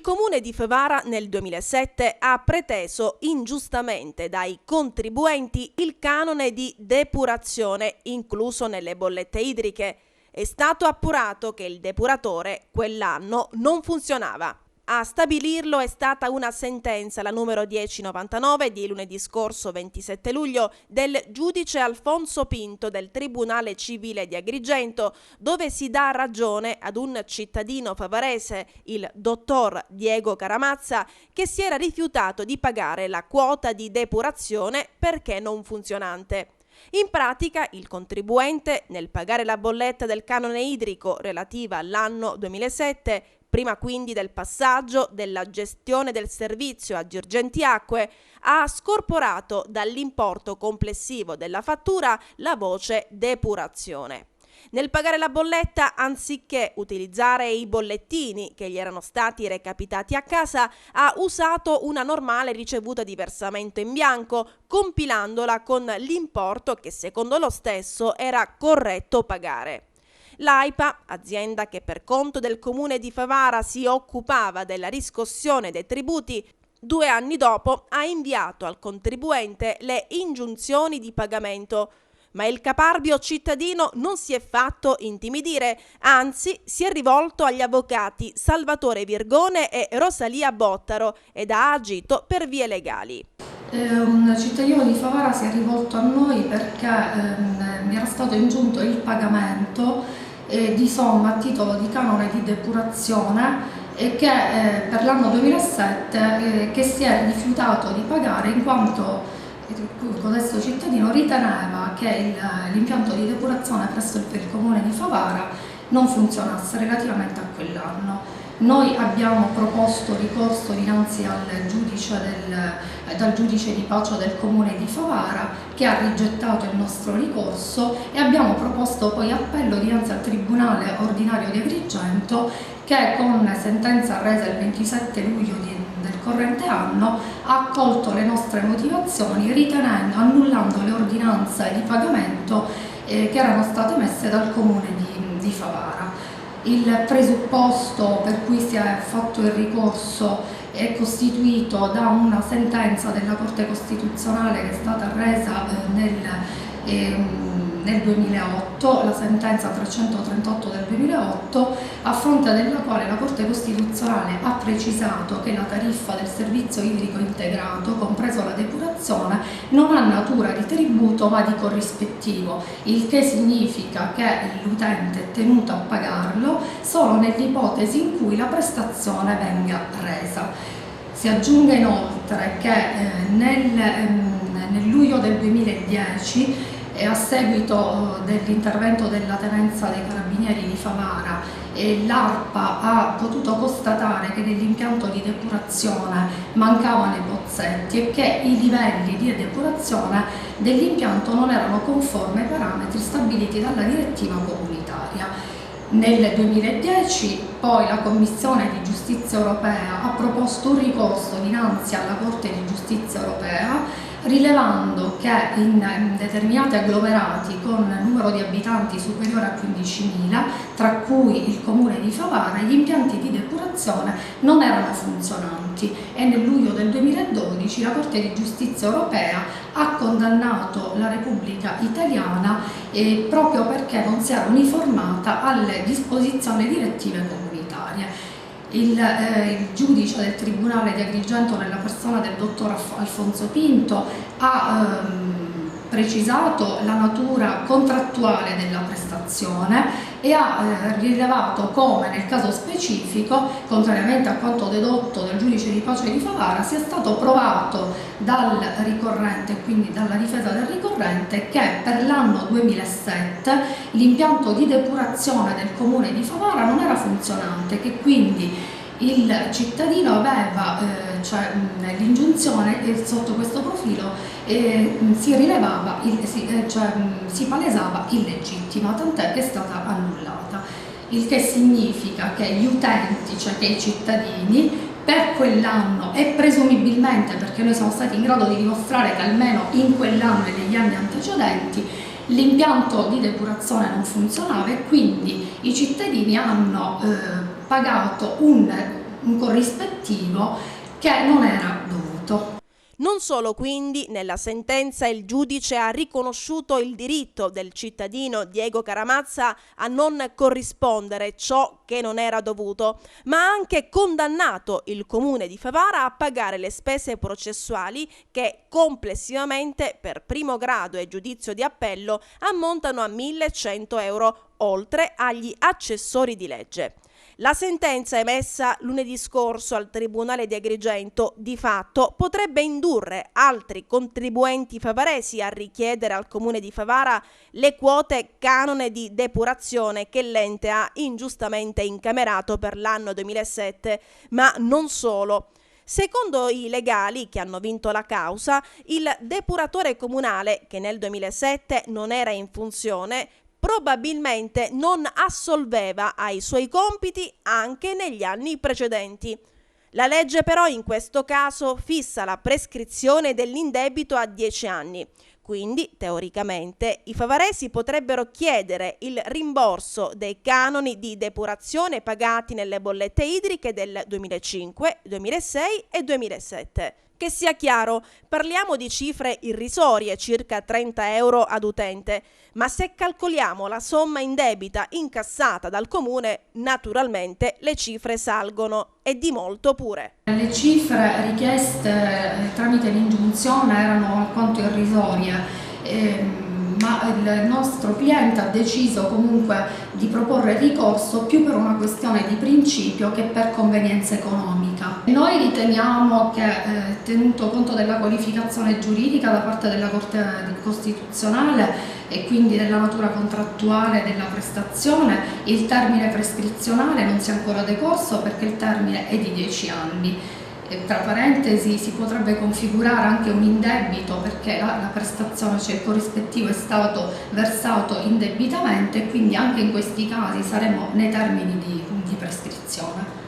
Il comune di Favara nel 2007 ha preteso ingiustamente dai contribuenti il canone di depurazione incluso nelle bollette idriche. È stato appurato che il depuratore quell'anno non funzionava. A stabilirlo è stata una sentenza, la numero 1099 di lunedì scorso 27 luglio, del giudice Alfonso Pinto del Tribunale Civile di Agrigento, dove si dà ragione ad un cittadino favarese, il dottor Diego Caramazza, che si era rifiutato di pagare la quota di depurazione perché non funzionante. In pratica, il contribuente, nel pagare la bolletta del canone idrico relativa all'anno 2007, prima quindi del passaggio della gestione del servizio a Girgenti Acque, ha scorporato dall'importo complessivo della fattura la voce depurazione. Nel pagare la bolletta, anziché utilizzare i bollettini che gli erano stati recapitati a casa, ha usato una normale ricevuta di versamento in bianco, compilandola con l'importo che secondo lo stesso era corretto pagare. L'AIPA, azienda che per conto del comune di Favara si occupava della riscossione dei tributi, 2 anni dopo ha inviato al contribuente le ingiunzioni di pagamento. Ma il caparbio cittadino non si è fatto intimidire, anzi si è rivolto agli avvocati Salvatore Virgone e Rosalia Bottaro ed ha agito per vie legali. Un cittadino di Favara si è rivolto a noi perché mi era stato ingiunto il pagamento di somma a titolo di canone di depurazione e che per l'anno 2007 che si è rifiutato di pagare in quanto il codesto cittadino riteneva che l'impianto di depurazione presso il comune di Favara non funzionasse relativamente a quell'anno. Noi abbiamo proposto ricorso dinanzi dal giudice di pace del comune di Favara, che ha rigettato il nostro ricorso, e abbiamo proposto poi appello dinanzi al Tribunale ordinario di Agrigento, che con sentenza resa il 27 luglio del corrente anno ha accolto le nostre motivazioni, annullando le ordinanze di pagamento che erano state emesse dal comune di Favara. Il presupposto per cui si è fatto il ricorso è costituito da una sentenza della Corte Costituzionale che è stata resa nel 2008, la sentenza 338 del 2008, a fronte della quale la Corte Costituzionale ha precisato che la tariffa del servizio idrico integrato, compreso la depurazione, non ha natura di tributo ma di corrispettivo, il che significa che l'utente è tenuto a pagarlo solo nell'ipotesi in cui la prestazione venga resa. Si aggiunge inoltre che nel luglio del 2010 a seguito dell'intervento della Tenenza dei Carabinieri di Favara, l'ARPA ha potuto constatare che nell'impianto di depurazione mancavano i pozzetti e che i livelli di depurazione dell'impianto non erano conformi ai parametri stabiliti dalla direttiva comunitaria. Nel 2010 poi la Commissione di Giustizia Europea ha proposto un ricorso dinanzi alla Corte di Giustizia Europea, rilevando che in determinati agglomerati con numero di abitanti superiore a 15.000, tra cui il comune di Favara, gli impianti di depurazione non erano funzionanti, e nel luglio del 2012 la Corte di Giustizia Europea ha condannato la Repubblica Italiana proprio perché non si era uniformata alle disposizioni direttive comunitarie. Il giudice del Tribunale di Agrigento, nella persona del dottor Alfonso Pinto, ha precisato la natura contrattuale della prestazione e ha rilevato come nel caso specifico, contrariamente a quanto dedotto dal giudice di pace di Favara, sia stato provato dal ricorrente, quindi dalla difesa del ricorrente, che per l'anno 2007 l'impianto di depurazione del comune di Favara non era funzionante, che quindi il cittadino aveva l'ingiunzione sotto questo profilo si palesava illegittima, tant'è che è stata annullata, il che significa che gli utenti, cioè che i cittadini, per quell'anno e presumibilmente perché noi siamo stati in grado di dimostrare che almeno in quell'anno e negli anni antecedenti l'impianto di depurazione non funzionava, e quindi i cittadini hanno pagato un un corrispettivo che non era dovuto. Non solo, quindi, nella sentenza il giudice ha riconosciuto il diritto del cittadino Diego Caramazza a non corrispondere ciò che non era dovuto, ma ha anche condannato il comune di Favara a pagare le spese processuali che complessivamente per primo grado e giudizio di appello ammontano a 1.100 euro, oltre agli accessori di legge. La sentenza emessa lunedì scorso al Tribunale di Agrigento di fatto potrebbe indurre altri contribuenti favaresi a richiedere al Comune di Favara le quote canone di depurazione che l'ente ha ingiustamente incamerato per l'anno 2007, ma non solo. Secondo i legali che hanno vinto la causa, il depuratore comunale, che nel 2007 non era in funzione, probabilmente non assolveva ai suoi compiti anche negli anni precedenti. La legge però in questo caso fissa la prescrizione dell'indebito a 10 anni. Quindi, teoricamente, i favaresi potrebbero chiedere il rimborso dei canoni di depurazione pagati nelle bollette idriche del 2005, 2006 e 2007. Che sia chiaro, parliamo di cifre irrisorie, circa 30 euro ad utente, ma se calcoliamo la somma indebita incassata dal comune, naturalmente le cifre salgono, e di molto pure. Le cifre richieste tramite l'ingiunzione erano alquanto irrisorie, ma il nostro cliente ha deciso comunque di proporre ricorso più per una questione di principio che per convenienza economica. Noi riteniamo che, tenuto conto della qualificazione giuridica da parte della Corte Costituzionale e quindi della natura contrattuale della prestazione, il termine prescrizionale non sia ancora decorso perché il termine è di 10 anni. E tra parentesi si potrebbe configurare anche un indebito perché la prestazione, cioè il corrispettivo, è stato versato indebitamente e quindi anche in questi casi saremo nei termini di prescrizione.